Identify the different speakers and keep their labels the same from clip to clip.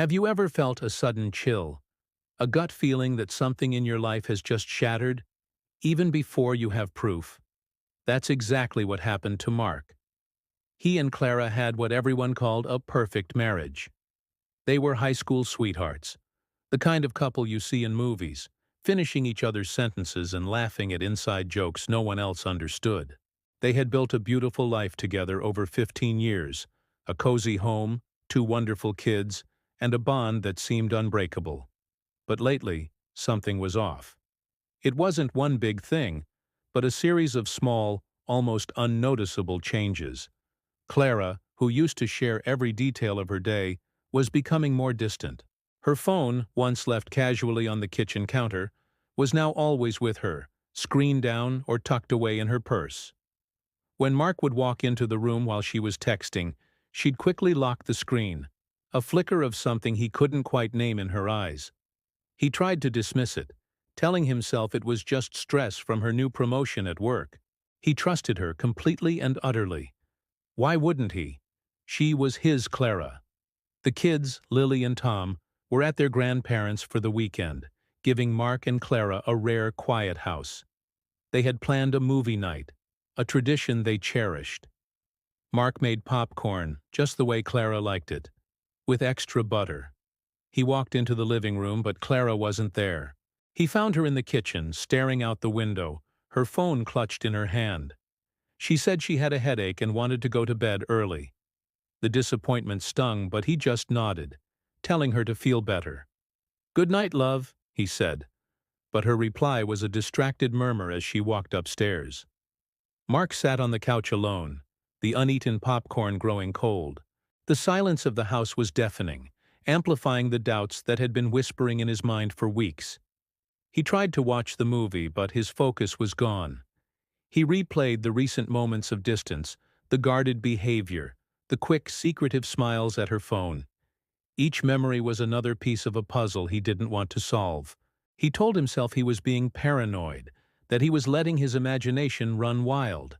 Speaker 1: Have you ever felt a sudden chill, a gut feeling that something in your life has just shattered, even before you have proof? That's exactly what happened to Mark. He and Clara had what everyone called a perfect marriage. They were high school sweethearts, the kind of couple you see in movies, finishing each other's sentences and laughing at inside jokes no one else understood. They had built a beautiful life together over 15 years, a cozy home, two wonderful kids, and a bond that seemed unbreakable. But lately, something was off. It wasn't one big thing, but a series of small, almost unnoticeable changes. Clara, who used to share every detail of her day, was becoming more distant. Her phone, once left casually on the kitchen counter, was now always with her, screen down or tucked away in her purse. When Mark would walk into the room while she was texting, she'd quickly lock the screen, a flicker of something he couldn't quite name in her eyes. He tried to dismiss it, telling himself it was just stress from her new promotion at work. He trusted her completely and utterly. Why wouldn't he? She was his Clara. The kids, Lily and Tom, were at their grandparents' for the weekend, giving Mark and Clara a rare, quiet house. They had planned a movie night, a tradition they cherished. Mark made popcorn, just the way Clara liked it, with extra butter. He walked into the living room, but Clara wasn't there. He found her in the kitchen, staring out the window, her phone clutched in her hand. She said she had a headache and wanted to go to bed early. The disappointment stung, but he just nodded, telling her to feel better. "Good night, love," he said, but her reply was a distracted murmur as she walked upstairs. Mark sat on the couch alone, the uneaten popcorn growing cold. The silence of the house was deafening, amplifying the doubts that had been whispering in his mind for weeks. He tried to watch the movie, but his focus was gone. He replayed the recent moments of distance, the guarded behavior, the quick, secretive smiles at her phone. Each memory was another piece of a puzzle he didn't want to solve. He told himself he was being paranoid, that he was letting his imagination run wild.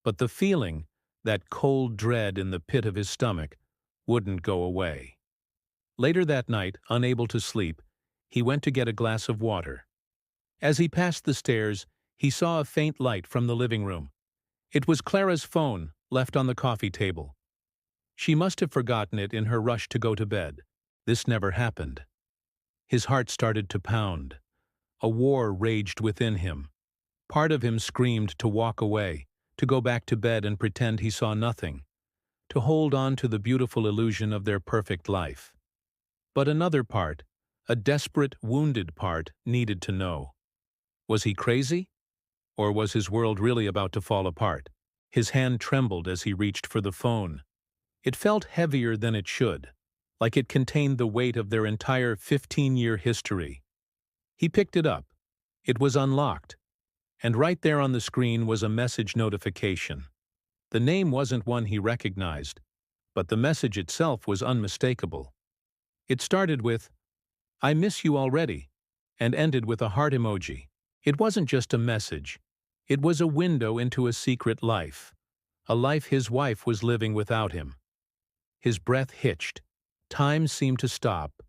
Speaker 1: But the feeling, that cold dread in the pit of his stomach, wouldn't go away. Later that night, unable to sleep, he went to get a glass of water. As he passed the stairs, he saw a faint light from the living room. It was Clara's phone, left on the coffee table. She must have forgotten it in her rush to go to bed. This never happened. His heart started to pound. A war raged within him. Part of him screamed to walk away, to go back to bed and pretend he saw nothing, to hold on to the beautiful illusion of their perfect life. But another part, a desperate, wounded part, needed to know. Was he crazy? Or was his world really about to fall apart? His hand trembled as he reached for the phone. It felt heavier than it should, like it contained the weight of their entire 15-year history. He picked it up. It was unlocked, and right there on the screen was a message notification. The name wasn't one he recognized, but the message itself was unmistakable. It started with, "I miss you already," and ended with a heart emoji. It wasn't just a message. It was a window into a secret life, a life his wife was living without him. His breath hitched. Time seemed to stop.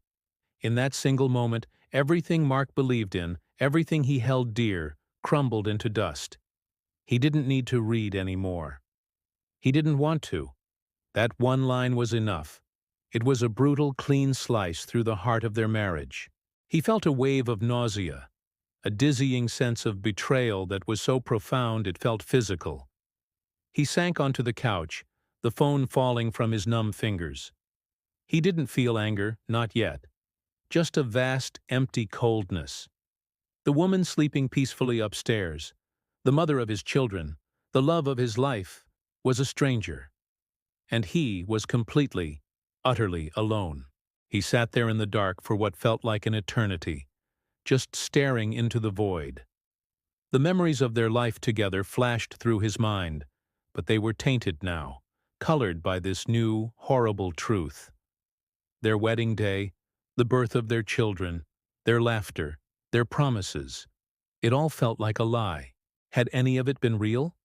Speaker 1: In that single moment, everything Mark believed in, everything he held dear, crumbled into dust. He didn't need to read anymore. He didn't want to. That one line was enough. It was a brutal, clean slice through the heart of their marriage. He felt a wave of nausea, a dizzying sense of betrayal that was so profound it felt physical. He sank onto the couch, the phone falling from his numb fingers. He didn't feel anger, not yet. Just a vast, empty coldness. The woman sleeping peacefully upstairs, the mother of his children, the love of his life, was a stranger. And he was completely, utterly alone. He sat there in the dark for what felt like an eternity, just staring into the void. The memories of their life together flashed through his mind, but they were tainted now, colored by this new, horrible truth. Their wedding day, the birth of their children, their laughter, their promises. It all felt like a lie. Had any of it been real?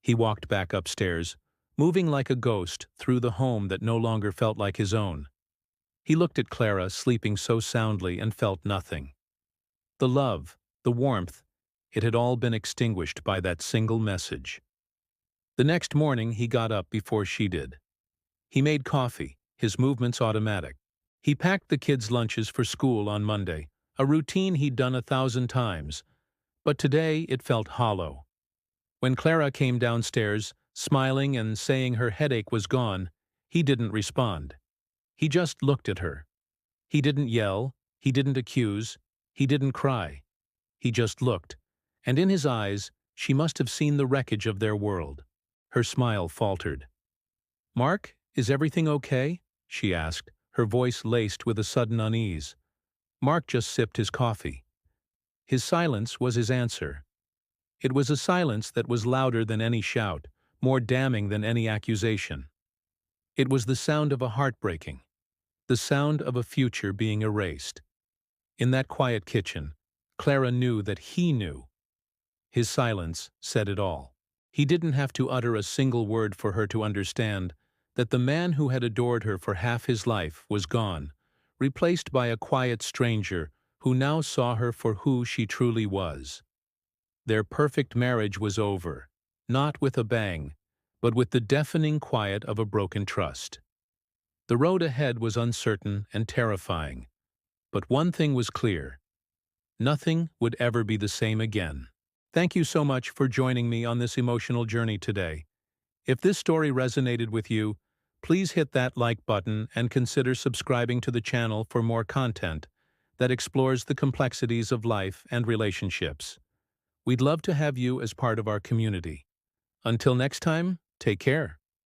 Speaker 1: He walked back upstairs, moving like a ghost through the home that no longer felt like his own. He looked at Clara, sleeping so soundly, and felt nothing. The love, the warmth, it had all been extinguished by that single message. The next morning he got up before she did. He made coffee, his movements automatic. He packed the kids' lunches for school on Monday, a routine he'd done 1,000 times, but today it felt hollow. When Clara came downstairs, smiling and saying her headache was gone, he didn't respond. He just looked at her. He didn't yell, he didn't accuse, he didn't cry. He just looked, and in his eyes, she must have seen the wreckage of their world. Her smile faltered. "Mark, is everything okay?" she asked, her voice laced with a sudden unease. Mark just sipped his coffee. His silence was his answer. It was a silence that was louder than any shout, more damning than any accusation. It was the sound of a heart breaking, the sound of a future being erased. In that quiet kitchen, Clara knew that he knew. His silence said it all. He didn't have to utter a single word for her to understand that the man who had adored her for half his life was gone, replaced by a quiet stranger who now saw her for who she truly was. Their perfect marriage was over, not with a bang, but with the deafening quiet of a broken trust. The road ahead was uncertain and terrifying, but one thing was clear: nothing would ever be the same again. Thank you so much for joining me on this emotional journey today. If this story resonated with you, please hit that like button and consider subscribing to the channel for more content that explores the complexities of life and relationships. We'd love to have you as part of our community. Until next time, take care.